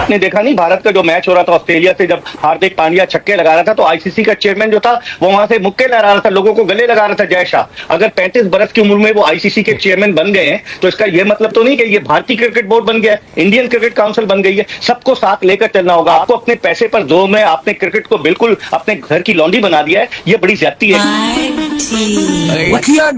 आपने देखा नहीं भारत का जो मैच हो रहा था ऑस्ट्रेलिया से, जब हार्दिक पांड्या छक्के लगा रहा था तो आईसीसी का चेयरमैन जो था वो वहां से मुक्के लहरा रहा था, लोगों को गले लगा रहा था जय शाह। अगर 35 बरस की उम्र में वो आईसीसी के चेयरमैन बन गए हैं तो इसका ये मतलब तो नहीं कि ये भारतीय क्रिकेट बोर्ड बन गया है, इंडियन क्रिकेट काउंसिल बन गई है। सबको साथ लेकर चलना होगा। आपको अपने पैसे पर जोर में आपने क्रिकेट को बिल्कुल अपने घर की लॉन्ड्री बना दिया है, ये बड़ी ज्यादती है। मुखिया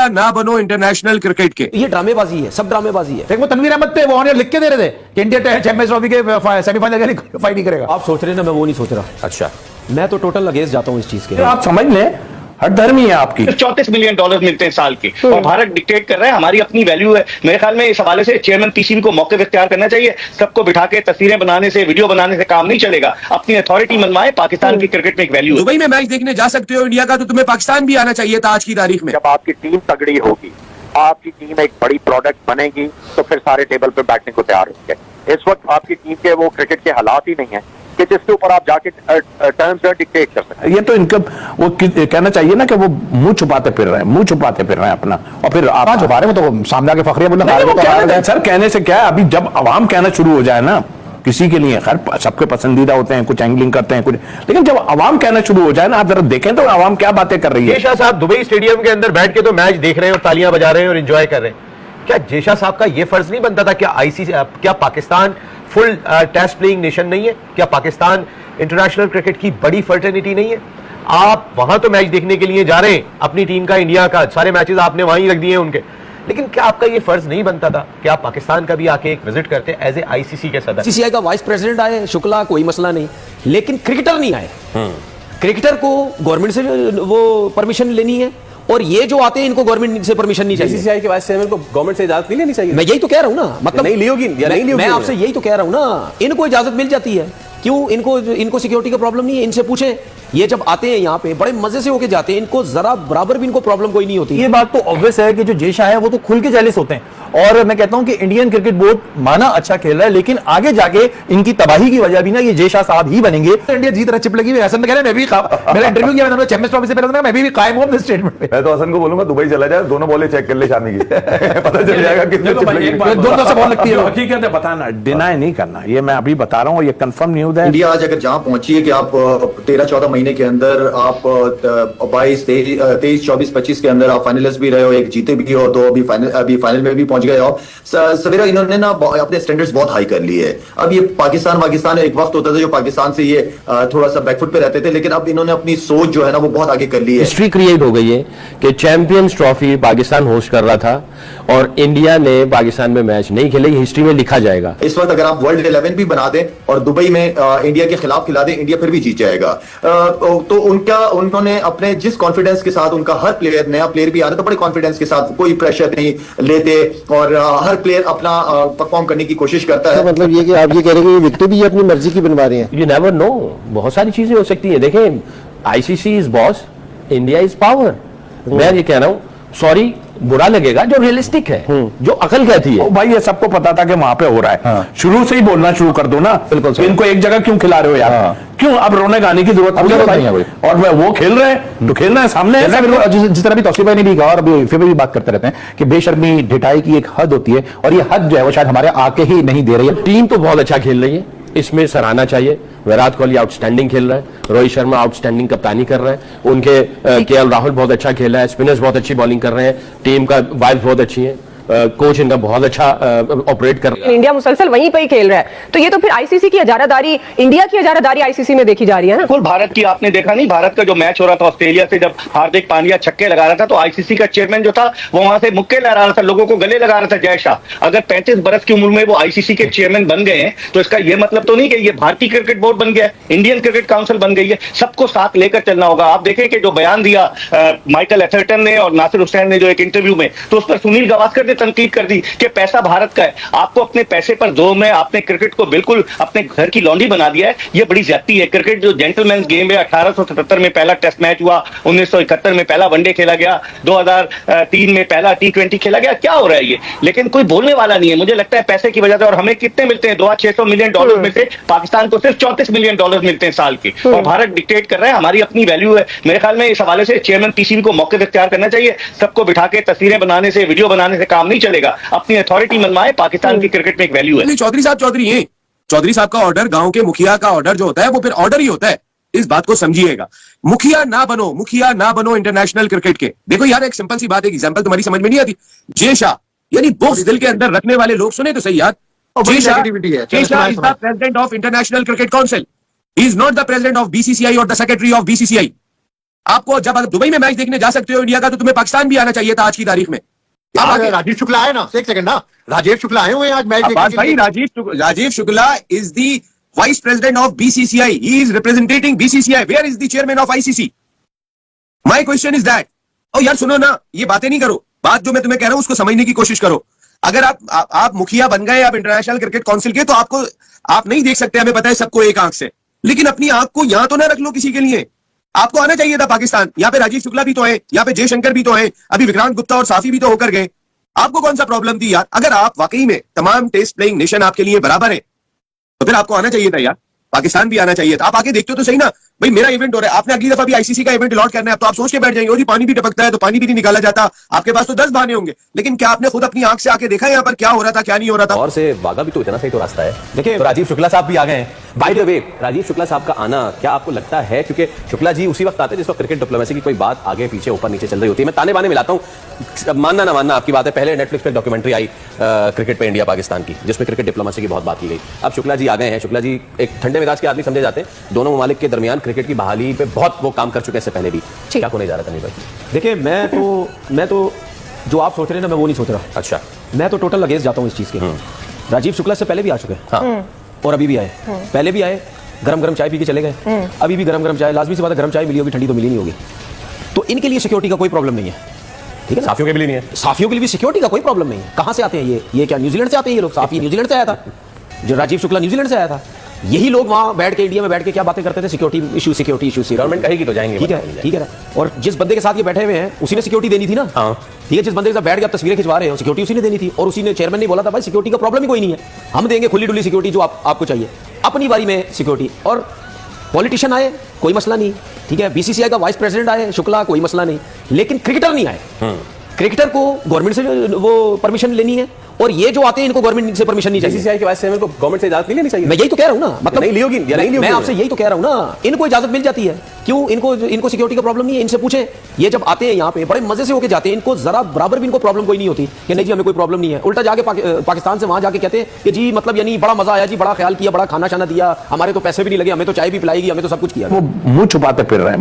ना बनो इंटरनेशनल क्रिकेट के। ये ड्रामेबाजी है, सब ड्रामेबाजी है। वो तनवीर अहमद थे, वो लिख के दे रहे थे कि इंडिया चैंपियंस ट्रॉफी के सेमीफाइनल के लिए क्वालिफाई नहीं करेगा। आप सोच रहे हैं ना, मैं वो नहीं सोच रहा। अच्छा, मैं तो टोटल अगेंस्ट जाता हूं इस चीज के। आप समझ लें हर धर्मी है आपकी। $34 मिलियन मिलते हैं साल के, और भारत डिक्टेट कर रहा है, हमारी अपनी वैल्यू है। मेरे ख्याल में इस हवाले से चेयरमैन पीसीबी को मौके इख्तियार करना चाहिए। सबको बिठा के तस्वीरें बनाने से, वीडियो बनाने से काम नहीं चलेगा। अपनी अथॉरिटी मनवाए, पाकिस्तान की क्रिकेट में एक वैल्यू है। दुबई में मैच देखने जा सकते हो इंडिया का, तो तुम्हें पाकिस्तान भी आना चाहिए था आज की तारीख में। जब आपकी टीम तगड़ी होगी, आपकी टीम एक बड़ी प्रोडक्ट बनेगी, तो फिर सारे टेबल पे बैठने को तैयार होंगे। इस वक्त आपकी टीम के वो क्रिकेट के हालात ही नहीं है कि जिसके ऊपर आप जाके टर्म्स डिक्टेट कर सकते। ये तो इनका वो कहना चाहिए ना कि वो मुंह छुपाते फिर रहे हैं, मुंह छुपाते फिर रहे हैं अपना, और फिर आप छुपा रहे हो तो सामने आके फखरिया बोलना। सर कहने से क्या है, अभी जब अवाम कहना शुरू हो जाए ना, किसी के लिए खैर सबके पसंदीदा होते हैं, कुछ एंगलिंग करते हैं कुछ, लेकिन जब अवाम कहना शुरू हो जाए ना, आप जरा देखें तो अवाम क्या बातें कर रही है। जेशा साहब दुबई स्टेडियम के अंदर बैठ के तो मैच देख रहे हैं और तालियां बजा रहे हैं और एंजॉय कर रहे हैं। क्या जेशा साहब का यह फर्ज नहीं बनता था? क्या Pakistan full test playing nation नहीं है? क्या पाकिस्तान इंटरनेशनल क्रिकेट की बड़ी फर्टर्निटी नहीं है? आप वहां तो मैच देखने के लिए जा रहे हैं, अपनी टीम का, इंडिया का, सारे मैचेस आपने वहीं रख दिए हैं उनके, लेकिन क्या आपका ये फर्ज नहीं बनता था कि आप पाकिस्तान का भी आके एक विजिट करते एज ए आईसीसी के सदस्य? सीसीआई का वाइस प्रेसिडेंट आए, शुक्ला, कोई मसला नहीं, लेकिन क्रिकेटर नहीं आए। क्रिकेटर को गवर्नमेंट से वो परमिशन लेनी है, और ये जो आते हैं इनको गवर्नमेंट से परमिशन नहीं चाहिए। बीसीसीआई के वाइस चेयरमैन को गवर्नमेंट से इजाजत नहीं लेनी चाहिए? मैं यही तो कह रहा हूं ना, मतलब नहीं ली होगी या नहीं ली होगी? मैं आपसे यही तो कह रहा हूं ना, इनको इजाजत मिल जाती है। क्यों? इनको सिक्योरिटी का प्रॉब्लम नहीं है, इनसे पूछें। ये जब आते हैं यहाँ पे बड़े मजे से होके जाते हैं, इनको जरा बराबर भी इनको प्रॉब्लम कोई नहीं होती। ये बात तो ऑब्वियस है कि जो जेशा है वो तो खुल के जेलिस होते हैं, और मैं कहता हूं कि इंडियन क्रिकेट बोर्ड माना अच्छा खेल रहा है, लेकिन आगे जाके इनकी तबाही की वजह भी ना ये जेशा साहब ही बनेंगे। इंडिया जीत रहा, चिप लगी हुई। हसन ने कह रहे मैं भी मेरा इंटरव्यू किया, मैंने चैंपियंस ट्रॉफी से पहले मैं भी कायम हूं अपने स्टेटमेंट पे। मैं तो हसन को बोलूंगा दुबई चला जाए, दोनों बॉलें चेक कर ले शामी की पता चल जाएगा कितने चिप लगी। दोनों से बॉल लगती है। हकीकत है, बताना, डिनाई नहीं करना, ये मैं अभी बता रहा हूं, ये कंफर्म न्यूज़ है। इंडिया आज अगर जहां पहुंची है कि आप 13-14 महीने के अंदर आप 22, 23, 24, 25 के अंदर आप फाइनलिस्ट भी रहे हो, एक जीते भी हो, तो अभी फाइनल में भी पहुंच गए हो। सवेरा इन्होंने ना अपने स्टैंडर्ड्स बहुत हाई कर लिए है। अब ये पाकिस्तान एक वक्त होता था जो पाकिस्तान से ये थोड़ा सा बैकफुट पे रहते थे, लेकिन अब इन्होंने अपनी सोच जो है ना वो बहुत आगे कर ली है। हिस्ट्री क्रिएट हो गई है कि चैंपियंस ट्रॉफी पाकिस्तान होस्ट कर रहा था और इंडिया ने पाकिस्तान में मैच नहीं खेले, हिस्ट्री में लिखा जाएगा। इस वक्त अगर आप वर्ल्ड 11 भी बना दें और दुबई में इंडिया के खिलाफ खिला दें, इंडिया फिर भी जीत जाएगा। तो उन्होंने अपने जिस कॉन्फिडेंस के साथ, उनका हर प्लेयर, नया प्लेयर भी आ रहा था बड़े कॉन्फिडेंस के साथ, कोई प्रेशर नहीं लेते, और हर प्लेयर अपना परफॉर्म करने की कोशिश करता है। मतलब ये कि आप ये कह रहे हैं कि विकेट भी अपनी मर्जी की बनवा रहे हैं? यू नेवर नो, बहुत सारी चीजें हो सकती है। देखें, ICC is boss, India is power. मैं ये कह रहा हूं, सॉरी बुरा लगेगा, जो रियलिस्टिक है, जो अकल कहती है। भाई ये सबको पता था कि वहां पे हो रहा है। हाँ। शुरू से ही बोलना शुरू कर दो ना। बिल्कुल। तो इनको एक जगह क्यों खिला रहे हो यार? हाँ। क्यों अब रोने गाने की जरूरत नहीं है कोई। और वो खेल रहे हैं तो खेलना है, सामने है। जिस तरह भी तौसीफ भाई ने भी कहा, और अभी फिर भी बात करते रहते हैं कि बेशर्मी ढिठाई की एक हद होती है, और ये हद जो है वो शायद हमारे आके ही नहीं दे रही है। टीम तो बहुत अच्छा खेल रही है, इसमें सराहना चाहिए। विराट कोहली आउटस्टैंडिंग खेल रहा है, रोहित शर्मा आउटस्टैंडिंग कप्तानी कर रहा है, उनके केएल राहुल बहुत अच्छा खेल रहा है, स्पिनर्स बहुत अच्छी बॉलिंग कर रहे हैं, टीम का वाइब्स बहुत अच्छी है, कोच इनका बहुत अच्छा ऑपरेट कर रहा है। इंडिया मुसलसल वहीं पर ही खेल रहा है, तो ये तो फिर आईसीसी की इजारादारी, इंडिया की इजारादारी आईसीसी में देखी जा रही है ना। बिल्कुल, भारत की आपने देखा नहीं, भारत का जो मैच हो रहा था ऑस्ट्रेलिया से, जब हार्दिक पांड्या छक्के लगा रहा था तो आईसीसी का चेयरमैन जो था वो वहां से मुक्के लहरा रहा था, लोगों को गले लगा रहा था जय शाह। अगर 35 बरस की उम्र में वो आईसीसी के चेयरमैन बन गए हैं तो इसका यह मतलब तो नहीं कि ये भारतीय क्रिकेट बोर्ड बन गया है, इंडियन क्रिकेट काउंसिल बन गई है। सबको साथ लेकर चलना होगा। आप देखें कि जो बयान दिया माइकल एथरटन ने और नासिर हुसैन ने जो एक इंटरव्यू में, तो उस पर सुनील गावस्कर ने तनकीद कर दी कि पैसा भारत का है, आपको अपने पैसे पर जोर में आपने क्रिकेट को बिल्कुल अपने घर की लॉन्ड्री बना दिया है, ये बड़ी ज्यादती है। क्रिकेट जो जेंटलमैन गेम है, 1877 में पहला टेस्ट मैच हुआ, 1971 में पहला वनडे खेला गया, 2003 में पहला T20 खेला गया, क्या हो रहा है ये? लेकिन कोई बोलने वाला नहीं है। मुझे लगता है पैसे की वजह से। और हमें कितने मिलते हैं? $600 मिलियन में से पाकिस्तान को सिर्फ $34 मिलियन मिलते हैं साल के, और भारत डिक्टेट कर रहा है, हमारी अपनी वैल्यू है। मेरे ख्याल में इस हवाले से चेयरमैन पीसीबी को मौके इख्तियार करना चाहिए। सबको बिठा के तस्वीरें बनाने से, वीडियो बनाने से काम काम नहीं चलेगा, अपनी अथॉरिटी मनवाए, पाकिस्तान की क्रिकेट में एक वैल्यू है। नहीं, चौधरी साहब चौधरी हैं। चौधरी साहब का ऑर्डर, गांव के मुखिया का ऑर्डर जो होता है वो फिर ऑर्डर ही होता है। इस बात को समझिएगा, मुखिया ना बनो इंटरनेशनल क्रिकेट के। देखो यार, एक सिंपल सी बात, एक एग्जांपल तुम्हारी समझ में नहीं आती। जय शाह यानी बुक्स दिल के अंदर रखने वाले लोग, सुने तो सही यार, Jay Shah is the president of international cricket council, he is not the president of BCCI और द सेक्रेटरी ऑफ बीसीसीआई। आपको जब आप दुबई में मैच देखने जा सकते हो इंडिया का, तो तुम्हें पाकिस्तान भी आना चाहिए था आज की तारीख में। राजीव शुक्ला आए ना, एक सेकंड ना, राजीव शुक्ला आए हुए हैं आज मैच देखने के लिए। Rajeev Shukla is the vice president of BCCI, he is representing BCCI, where is the chairman of ICC? My question is that. और यार सुनो ना, ये बातें नहीं करो, बात जो मैं तुम्हें कह रहा हूं उसको समझने की कोशिश करो। अगर आप मुखिया बन गए आप इंटरनेशनल क्रिकेट काउंसिल के, तो आप नहीं देख सकते, हमें पता है सबको, एक आंख से, लेकिन अपनी आंख को यहां तो ना रख लो किसी के लिए। आपको आना चाहिए था पाकिस्तान। यहाँ पे राजीव शुक्ला भी तो है, यहाँ पे जयशंकर भी तो है, अभी विक्रांत गुप्ता और साफी भी तो होकर गए। आपको कौन सा प्रॉब्लम थी यार? अगर आप वाकई में तमाम टेस्ट प्लेइंग नेशन आपके लिए बराबर है, तो फिर आपको आना चाहिए था यार, पाकिस्तान भी आना चाहिए था। आप आगे देखते हो तो सही ना, भाई मेरा इवेंट हो रहा है, आपने अगली दफा भी आईसीसी का इवेंट अलॉट करना है, अब तो आप सोच के बैठ जाएंगे, जी पानी भी टपकता है तो पानी भी नहीं निकाला जाता। आपके पास तो 10 बहाने होंगे, लेकिन क्या आपने खुद अपनी आंख से आके देखा यहाँ पर क्या हो रहा था, क्या नहीं हो रहा था? और से वागा भी तो इतना सही तो रास्ता है। देखिए तो राजीव शुक्ला साहब भी आ गए हैं। By the way, Rajeev Shukla साहब का आना क्या आपको लगता है, क्योंकि शुक्ला जी उसी वक्त आते हैं जिस वक्त क्रिकेट डिप्लोमेसी की कोई बात आगे पीछे ऊपर नीचे चल रही होती है। मैं ताने बाने मिलाता हूं, मानना ना मानना आपकी बात है। पहले नेटफ्लिक्स पे डॉक्यूमेंट्री आई क्रिकेट पे इंडिया पाकिस्तान की, जिसमें क्रिकेट डिप्लोमेसी की बहुत बात की गई। अब शुक्ला जी आ गए हैं। शुक्ला जी एक ठंडे मिजाज के आदमी समझे जाते हैं, दोनों ममालिक के दरमियान क्रिकेट की बहाली पे बहुत वो काम कर चुके हैं इससे पहले भी। क्या होने जा रहा था नहीं भाई? देखिए मैं तो जो आप सोच रहे हैं ना, मैं वो नहीं सोच रहा। अच्छा, मैं तो टोटल अगेंस्ट जाता हूं इस चीज के। राजीव शुक्ला से पहले भी आ चुके हैं, हाँ, और अभी भी आए। पहले भी आए, गरम गरम चाय पी के चले गए, अभी भी गरम गरम चाय, लाजमी सी बात है, गरम चाय मिली होगी, ठंडी तो मिली नहीं होगी। तो इनके लिए सिक्योरिटी का कोई प्रॉब्लम नहीं है, ठीक है। साफियों के लिए नहीं है, साफियों के लिए भी सिक्योरिटी का कोई प्रॉब्लम नहीं है। कहां से आते हैं ये क्या न्यूजीलैंड से आते हैं ये लोग? साफी न्यूजीलैंड से आया था, जो राजीव शुक्ला न्यूजीलैंड से आया था। यही लोग वहां बैठ के, इंडिया में बैठ के क्या बातें करते थे? Security issue. गवर्नमेंट कहेगी तो जाएंगे, ठीक है। और जिस बंदे के साथ ये बैठे हुए हैं उसी ने सिक्योरिटी देनी थी ना, ठीक है। जिस बंदे के साथ बैठ के आप तस्वीरें खिंचवा रहे हो, सिक्योरिटी उसी ने देनी थी, और उसी ने, चेयरमैन ने बोला था भाई सिक्योरिटी का प्रॉब्लम ही कोई नहीं है, हम देंगे खुली डुली सिक्योरिटी जो आपको चाहिए, अपनी बारी में सिक्योरिटी। और पॉलिटिशियन आए, कोई मसला नहीं, ठीक है। बीसीसीआई का वाइस प्रेसिडेंट आए शुक्ला, कोई मसला नहीं, लेकिन क्रिकेटर नहीं आए। क्रिकेटर को गवर्नमेंट से वो परमिशन लेनी है, और ये जो आते हैं इनको गवर्नमेंट से परमिशन नहीं चाहिए। बीसीसीआई के वाइस चेयरमैन को गवर्नमेंट से इजाजत नहीं लेनी चाहिए? मैं यही तो कह रहा हूं ना, मतलब नहीं ली होगी, मैं आपसे यही तो कह रहा हूं ना, इनको इजाजत मिल जाती है। क्यों? इनको सिक्योरिटी का प्रॉब्लम नहीं है। इनसे पूछें, ये जब आते हैं यहाँ पे बड़े मजे से होके जाते हैं, इनको जरा बराबर भी इनको प्रॉब्लम कोई नहीं होती कि नहीं जी हमें कोई प्रॉब्लम नहीं है। उल्टा जाके पाकिस्तान से वहां जाके कहते हैं कि जी मतलब यानी बड़ा मजा आया जी, बड़ा ख्याल किया, बड़ा खाना शाना दिया, हमारे तो पैसे भी नहीं लगे, हमें तो चाय भी पिलाएगी, हमें तो सब कुछ किया। वो मुंह छुपाते फिर रहे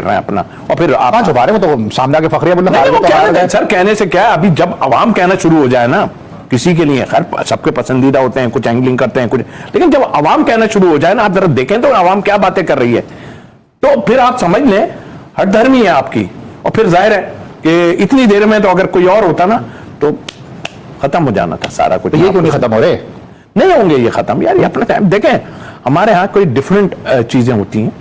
हैं अपना, और फिर आप छुपा रहे हो तो सामने आके फखरिया बोलना। सर कहने से क्या, अभी जब अवाम कहना शुरू हो जाए ना, किसी के लिए खैर सबके पसंदीदा होते हैं, कुछ एंगलिंग करते हैं कुछ, लेकिन जब अवाम कहना शुरू हो जाए ना, आप जरा देखें तो अवाम क्या बातें कर रही है, तो फिर आप समझ लें हर धर्मी है आपकी। और फिर जाहिर है कि इतनी देर में तो अगर कोई और होता ना तो खत्म हो जाना था सारा कुछ। ये क्यों नहीं खत्म हो रहे? नहीं होंगे ये खत्म यार, ये अपना टाइम देखें। हमारे यहाँ कोई डिफरेंट चीजें होती हैं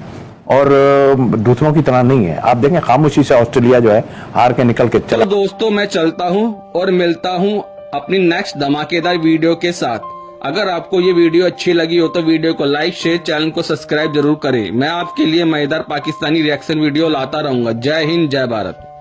और दूसरों की तरह नहीं है। आप देखें खामोशी से ऑस्ट्रेलिया जो है हार के निकल के चला। दोस्तों मैं चलता हूँ और मिलता हूँ अपनी नेक्स्ट धमाकेदार वीडियो के साथ। अगर आपको ये वीडियो अच्छी लगी हो तो वीडियो को लाइक शेयर, चैनल को सब्सक्राइब जरूर करें। मैं आपके लिए मजेदार पाकिस्तानी रिएक्शन वीडियो लाता रहूंगा। जय हिंद, जय भारत।